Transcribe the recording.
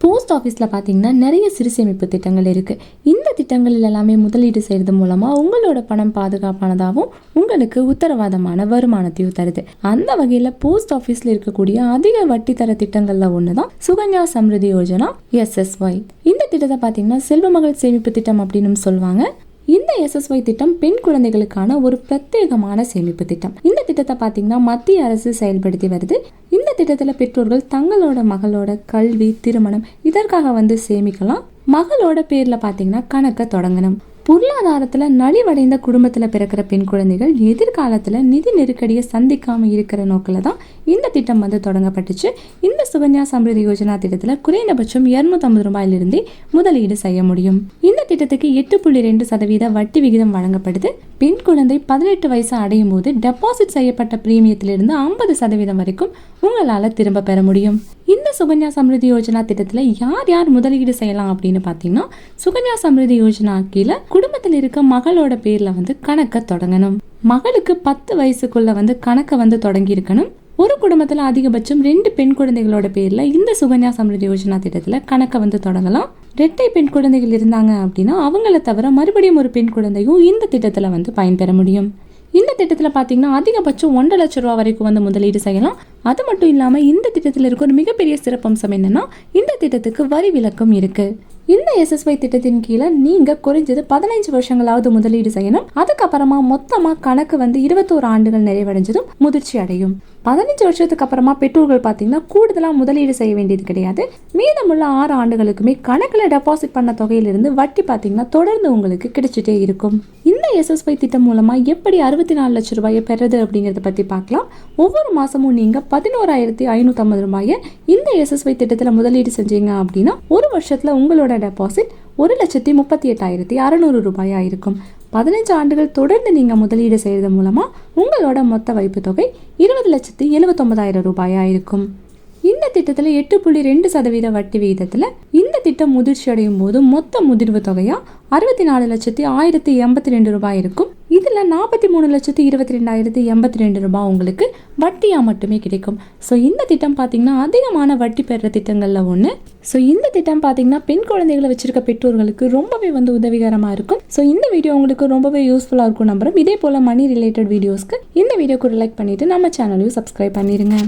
Post ஆஃபீஸில் பார்த்தீங்கன்னா நிறைய சிறு சேமிப்பு திட்டங்கள் இருக்குது. இந்த திட்டங்கள் எல்லாமே முதலீடு செய்கிறது மூலமாக உங்களோட பணம் பாதுகாப்பானதாகவும் உங்களுக்கு உத்தரவாதமான வருமானத்தையும் தருது. அந்த வகையில் போஸ்ட் ஆஃபீஸில் இருக்கக்கூடிய அதிக வட்டி தர திட்டங்களில் ஒன்று தான் சுகன்யா சம்ருதி யோஜனா SSY. இந்த திட்டத்தை பார்த்தீங்கன்னா செல்வ மகள் சேமிப்பு திட்டம் அப்படின்னு சொல்லுவாங்க. இந்த SSY திட்டம் பெண் குழந்தைகளுக்கான ஒரு பிரத்யேகமான சேமிப்பு திட்டம். இந்த திட்டத்தை பார்த்தீங்கன்னா மத்திய அரசு செயல்படுத்தி வருது. இந்த திட்டத்தில் பெற்றோர்கள் தங்களோட மகளோட கல்வி, திருமணம் இதற்காக சேமிக்கலாம். மகளோட பேர்ல பார்த்தீங்கன்னா கணக்கை தொடங்கணும். பொருளாதாரத்துல நலிவடைந்த குடும்பத்துல பிறக்கிற பெண் குழந்தைகள் எதிர்காலத்துல நிதி நெருக்கடியை சந்திக்காம இருக்கிற நோக்கில தான் இந்த திட்டம் தொடங்கப்பட்டுச்சு. இந்த சுகன்யா சம்ருதி யோஜனா திட்டத்துல குறைந்தபட்சம் 250 ரூபாயிலிருந்தே முதலீடு செய்ய முடியும். இந்த திட்டத்துக்கு 8.2% வட்டி விகிதம் வழங்கப்படுது. பெண் குழந்தை 18 வயசு அடையும் போது டெபாசிட் செய்யப்பட்ட பிரீமியத்திலிருந்து 50% வரைக்கும் உங்களால திரும்ப பெற முடியும். இந்த சுகன்யா சம்ருதி யோஜனா திட்டத்துல யார் யார் முதலீடு செய்யலாம் அப்படின்னு பாத்தீங்கன்னா, சுகன்யா சம்ருதி யோஜனா கீழே குடும்பத்தில் இருக்க மகளோட பேர்ல கணக்கை தொடங்கணும். மகளுக்கு 10 வயசுக்குள்ள கணக்கை தொடங்கி இருக்கணும். ஒரு குடும்பத்துல அதிகபட்சம் 2 பெண் குழந்தைகளோட பேர்ல இந்த சுகன்யா சம்ருதி யோஜனா திட்டத்துல கணக்கை தொடங்கலாம். 2 பெண் குழந்தைகள் இருந்தாங்க அப்படின்னா அவங்கள தவிர மறுபடியும் ஒரு பெண் குழந்தையும் இந்த திட்டத்துல பயன்பெற முடியும். இந்த திட்டத்தில் பார்த்தீங்கன்னா அதிகபட்சம் 1.5 லட்சம் ரூபா வரைக்கும் முதலீடு செய்யலாம். அது மட்டும் இல்லாமல் இந்த திட்டத்தில் இருக்க ஒரு மிகப்பெரிய சிறப்பம்சம் என்னன்னா, இந்த திட்டத்துக்கு வரி விலக்கும் இருக்கு. இந்த SSY திட்டத்தின் கீழே நீங்க குறைஞ்சது 15 வருஷங்களாவது முதலீடு செய்யணும். அதுக்கப்புறமா மொத்தமா கணக்கு 21 ஆண்டுகள் நிறைவடைஞ்சதும் முதிர்ச்சி அடையும். 15 வருஷத்துக்கு அப்புறமா பெற்றோர்கள் பார்த்தீங்கன்னா கூடுதலா முதலீடு செய்ய வேண்டியது கிடையாது. மீதமுள்ள 6 ஆண்டுகளுக்குமே கணக்குல டெபாசிட் பண்ண தொகையிலிருந்து வட்டி பார்த்தீங்கன்னா தொடர்ந்து உங்களுக்கு கிடைச்சிட்டே இருக்கும். இந்த SSY திட்டம் மூலமா எப்படி 64 லட்சம் ரூபாயை பெறது அப்படிங்கறத பத்தி பார்க்கலாம். ஒவ்வொரு மாசமும் நீங்க 11,550 ரூபாயை இந்த SSY திட்டத்துல முதலீடு செஞ்சீங்க அப்படின்னா ஒரு வருஷத்துல உங்களோட டெபாசிட் 1,38,600 ரூபாயா இருக்கும். 15 ஆண்டுகள் தொடர்ந்து நீங்க முதலீடு செய்யறது மூலமா உங்களோட மொத்த வைப்பு தொகை 20,79,000 ரூபாயா இருக்கும். இந்த திட்டத்துல 8.2% வட்டி விகிதத்துல இந்த திட்டம் முதிர்ச்சி அடையும் போது மொத்த முதிர்வு தொகையா 64,182 ரூபாய் இருக்கும். இதுல 43,22,082 ரூபாய் உங்களுக்கு வட்டியா மட்டுமே கிடைக்கும். ஸோ இந்த திட்டம் பாத்தீங்கன்னா அதிகமான வட்டி பெற திட்டங்கள்ல ஒண்ணு. ஸோ இந்த திட்டம் பாத்தீங்கன்னா பெண் குழந்தைகளை வச்சிருக்க பெற்றோர்களுக்கு ரொம்பவே உதவிகரமா இருக்கும். ஸோ இந்த வீடியோ உங்களுக்கு ரொம்பவே யூஸ்ஃபுல்லா இருக்கும் நம்புறேன். இதே போல மணி ரிலேட்டட் வீடியோஸ்க்கு இந்த வீடியோக்கு லைக் பண்ணிட்டு நம்ம சேனலையும் சப்ஸ்கிரைப் பண்ணிருங்க.